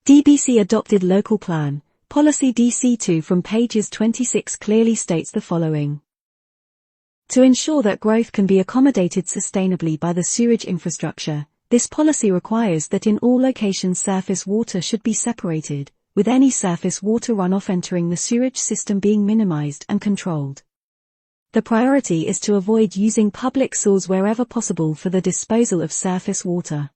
DBC Adopted Local Plan, Policy DC2 from pages 26 clearly states the following. To ensure that growth can be accommodated sustainably by the sewage infrastructure, this policy requires that in all locations surface water should be separated, with any surface water runoff entering the sewage system being minimized and controlled. The priority is to avoid using public sources wherever possible for the disposal of surface water.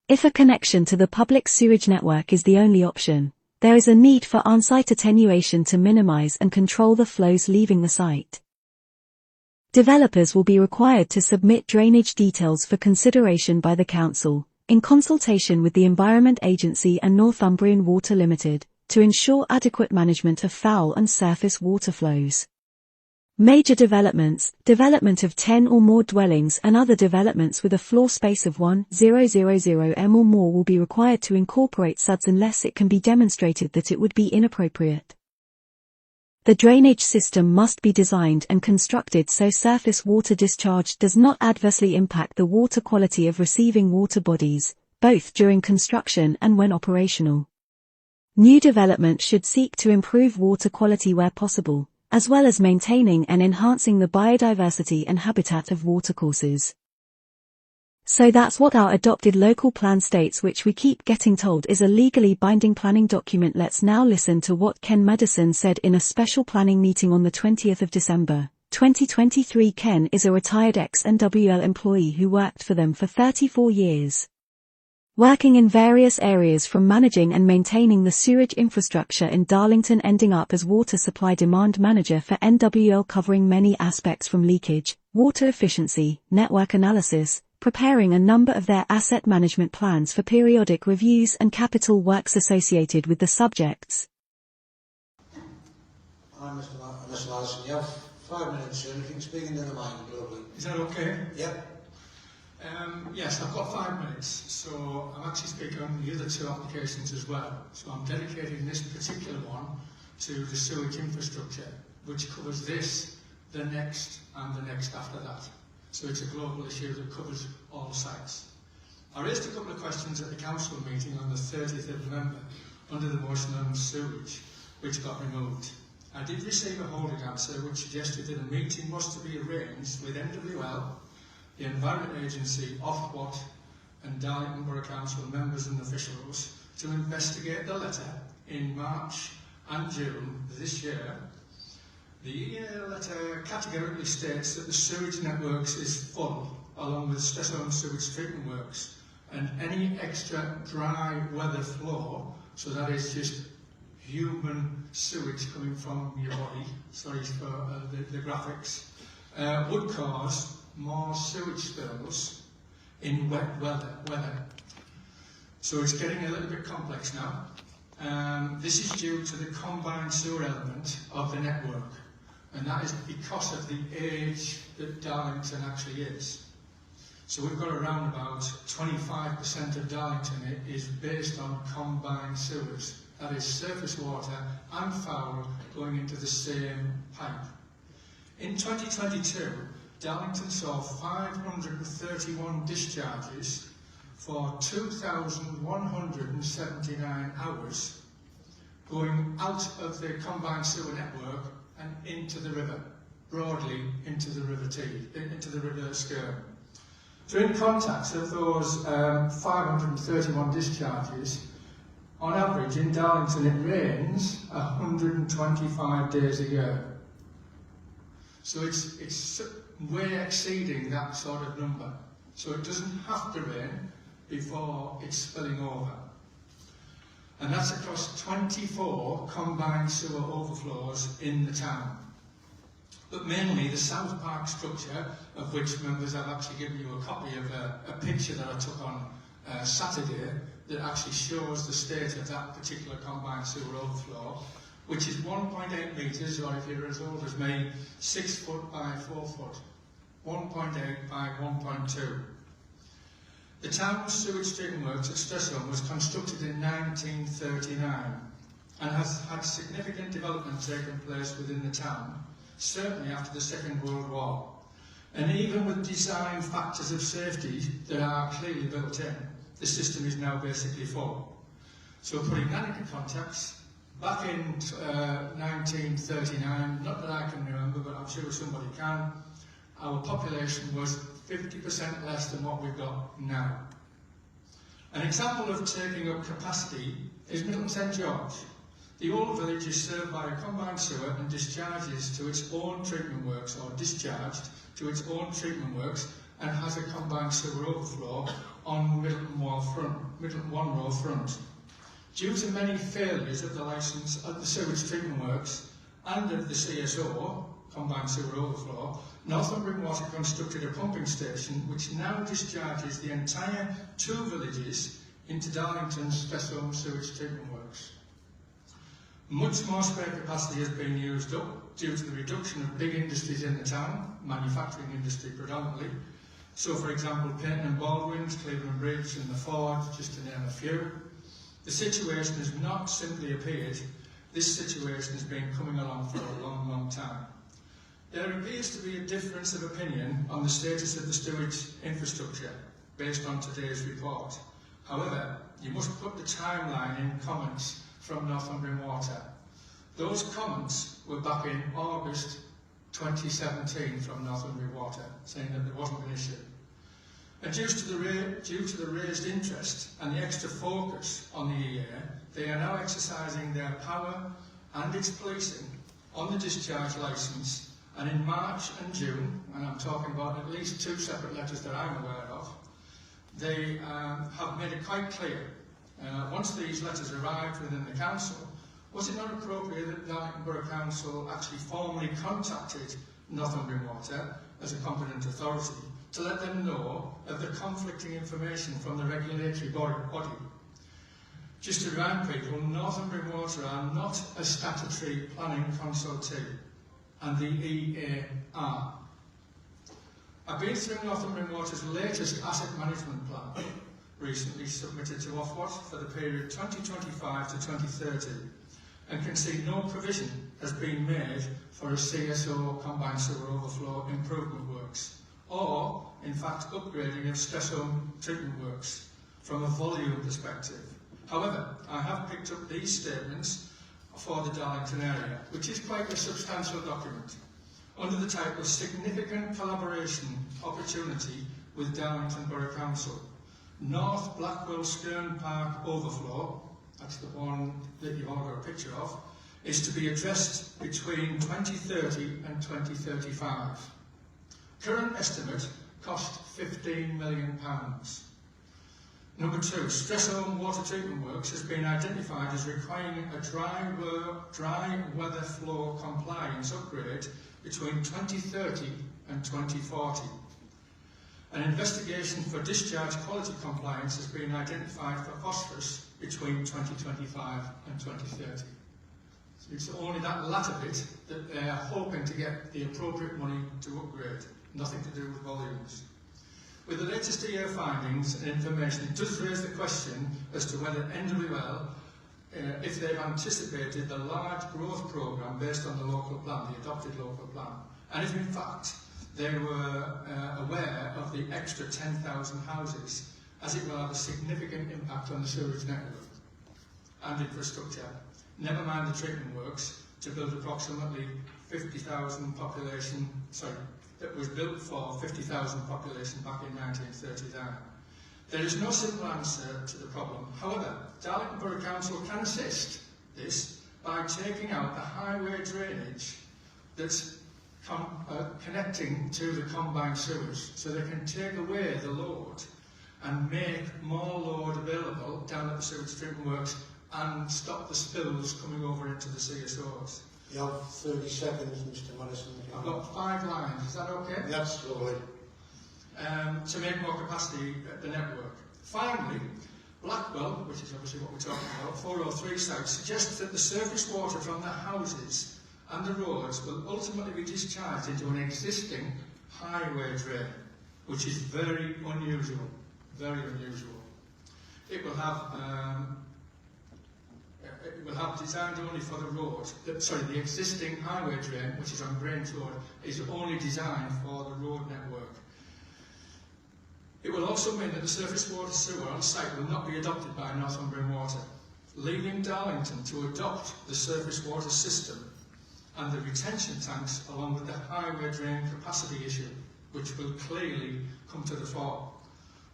If a connection to the public sewage network is the only option, there is a need for on-site attenuation to minimize and control the flows leaving the site. Developers will be required to submit drainage details for consideration by the Council, in consultation with the Environment Agency and Northumbrian Water Limited, to ensure adequate management of foul and surface water flows. Major developments, development of 10 or more dwellings and other developments with a floor space of 1,000 m or more will be required to incorporate SUDs unless it can be demonstrated that it would be inappropriate. The drainage system must be designed and constructed so surface water discharge does not adversely impact the water quality of receiving water bodies, both during construction and when operational. New development should seek to improve water quality where possible, as well as maintaining and enhancing the biodiversity and habitat of watercourses. So that's what our adopted local plan states, which we keep getting told is a legally binding planning document. Let's now listen to what Ken Madison said in a special planning meeting on the 20th of December, 2023. Ken is a retired ex-NWL employee who worked for them for 34 years. Working in various areas from managing and maintaining the sewage infrastructure in Darlington, ending up as water supply demand manager for NWL, covering many aspects from leakage, water efficiency, network analysis, preparing a number of their asset management plans for periodic reviews and capital works associated with the subjects. Hi, Mr. Madison. You have 5 minutes, sir. You can speak into the mic globally. Is that okay? Yep. Yes, I've got 5 minutes, so I'm actually speaking on the other 2 applications as well. So I'm dedicating this particular one to the sewage infrastructure, which covers this, the next, and the next after that. So it's a global issue that covers all sites. I raised a couple of questions at the council meeting on the 30th of November under the motion on sewage, which got removed. I did receive a holding answer which suggested that a meeting was to be arranged with NWL, the Environment Agency, Ofwat and Darlington Borough Council members and officials to investigate the letter in March and June this year. The letter categorically states that the sewage networks is full, along with Stressholme sewage treatment works, and any extra dry weather flow, so that is just human sewage coming from your body, sorry for the graphics, would cause more sewage spills in wet weather. So it's getting a little bit complex now. This is due to the combined sewer element of the network, and that is because of the age that Darlington actually is. So we've got around about 25% of Darlington is based on combined sewers. That is surface water and foul going into the same pipe. In 2022, Darlington saw 531 discharges for 2,179 hours going out of the combined sewer network and into the river, broadly into the River Skerne. So in context of those 531 discharges, on average in Darlington it rains 125 days a year. So it's way exceeding that sort of number. So it doesn't have to rain before it's spilling over. And that's across 24 combined sewer overflows in the town. But mainly the South Park structure, of which members I've actually given you a copy of a picture that I took on Saturday that actually shows the state of that particular combined sewer overflow, which is 1.8 metres, or if you're as old as me, 6 foot by 4 foot, 1.8 by 1.2. The town's sewage treatment works at Stressholme was constructed in 1939 and has had significant development taking place within the town, certainly after the Second World War. And even with design factors of safety that are clearly built in, the system is now basically full. So putting that into context, back in 1939, not that I can remember, but I'm sure somebody can, our population was 50% less than what we've got now. An example of taking up capacity is Middleton St George. The old village is served by a combined sewer and discharges to its own treatment works, or discharged to its own treatment works, and has a combined sewer overflow on Middleton One Row front. Due to many failures of the licence of the sewage treatment works and of the CSO, combined sewer overflow, Northumbrian Water constructed a pumping station which now discharges the entire 2 villages into Darlington's Stressholme sewage treatment works. Much more spare capacity has been used up due to the reduction of big industries in the town, manufacturing industry predominantly. So, for example, Payton and Baldwin's, Cleveland Bridge and the Ford, just to name a few. The situation has not simply appeared, this situation has been coming along for a long, long time. There appears to be a difference of opinion on the status of the sewage infrastructure based on today's report. However, you must put the timeline in comments from Northumbrian Water. Those comments were back in August 2017 from Northumbrian Water, saying that there wasn't an issue. And due to the raised interest and the extra focus on the EA, they are now exercising their power and its policing on the discharge licence. And in March and June, and I'm talking about at least 2 separate letters that I'm aware of, they have made it quite clear, once these letters arrived within the council, was it not appropriate that Darlington Borough Council actually formally contacted Northumbrian Water as a competent authority to let them know of the conflicting information from the regulatory body? Just to remind people, Northumbrian Water are not a statutory planning consultee, and the EA are. I've been through Northumbrian Water's latest asset management plan, recently submitted to Ofwat for the period 2025 to 2030, and can see no provision has been made for a CSO combined sewer overflow improvement works, or in fact upgrading of Stressholme treatment works from a volume perspective. However, I have picked up these statements for the Darlington area, which is quite a substantial document, under the title of Significant Collaboration Opportunity with Darlington Borough Council. North Blackwell Skerne Park Overflow, that's the one that you've all got a picture of, is to be addressed between 2030 and 2035. Current estimate cost £15 million. Number 2, Stressholme Water Treatment Works has been identified as requiring a dry weather flow compliance upgrade between 2030 and 2040. An investigation for discharge quality compliance has been identified for phosphorus between 2025 and 2030. So it's only that latter bit that they are hoping to get the appropriate money to upgrade, nothing to do with volumes. With the latest EA findings and information, it does raise the question as to whether NWL, if they've anticipated the large growth programme based on the local plan, the adopted local plan, and if in fact they were aware of the extra 10,000 houses, as it will have a significant impact on the sewage network and infrastructure, never mind the treatment works, to build approximately 50,000 population, that was built for 50,000 population back in 1939. There is no simple answer to the problem. However, Darlington Borough Council can assist this by taking out the highway drainage that's connecting to the combined sewage, so they can take away the load and make more load available down at the sewage treatment works and stop the spills coming over into the CSOs. You have 30 seconds, Mr. Madison. I've got 5 lines, is that okay? That's lovely. To make more capacity at the network. Finally, Blackwell, which is obviously what we're talking about, 403 site, suggests that the surface water from the houses and the roads will ultimately be discharged into an existing highway drain, which is very unusual, very unusual. It will have designed only for the road. The existing highway drain, which is on Grange Road, is only designed for the road network. It will also mean that the surface water sewer on site will not be adopted by Northumbrian Water. leaving Darlington to adopt the surface water system and the retention tanks along with the highway drain capacity issue, which will clearly come to the fore.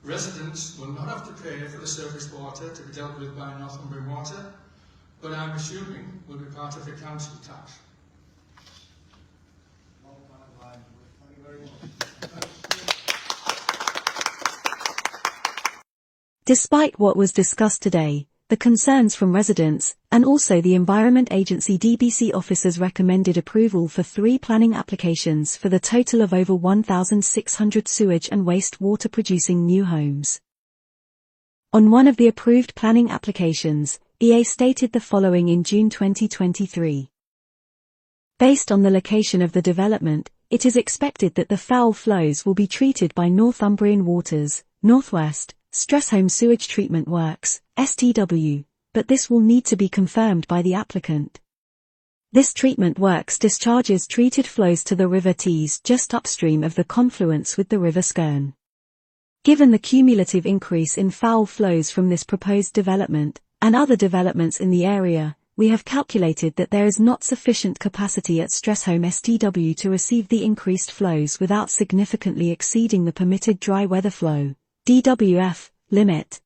Residents will not have to pay for the surface water to be dealt with by Northumbrian Water, but I'm assuming will be part of the council tax. Thank you very much. Despite what was discussed today, the concerns from residents, and also the Environment Agency DBC officers recommended approval for 3 planning applications for the total of over 1,600 sewage and wastewater producing new homes. On one of the approved planning applications, EA stated the following in June 2023. Based on the location of the development, it is expected that the foul flows will be treated by Northumbrian Waters, Northwest, Stressholme Sewage Treatment Works, STW, but this will need to be confirmed by the applicant. This treatment works discharges treated flows to the River Tees just upstream of the confluence with the River Skerne. Given the cumulative increase in foul flows from this proposed development, and other developments in the area, we have calculated that there is not sufficient capacity at Stressholme STW to receive the increased flows without significantly exceeding the permitted dry weather flow (DWF) limit.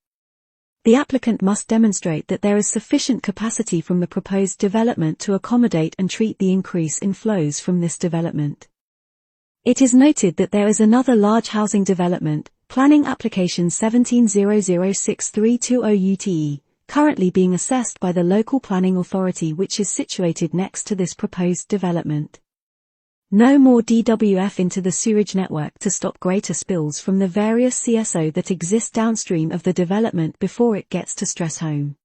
The applicant must demonstrate that there is sufficient capacity from the proposed development to accommodate and treat the increase in flows from this development. It is noted that there is another large housing development, Planning Application 17006320 UTE, currently being assessed by the local planning authority, which is situated next to this proposed development. No more DWF into the sewerage network to stop greater spills from the various CSO that exist downstream of the development before it gets to Stressholme.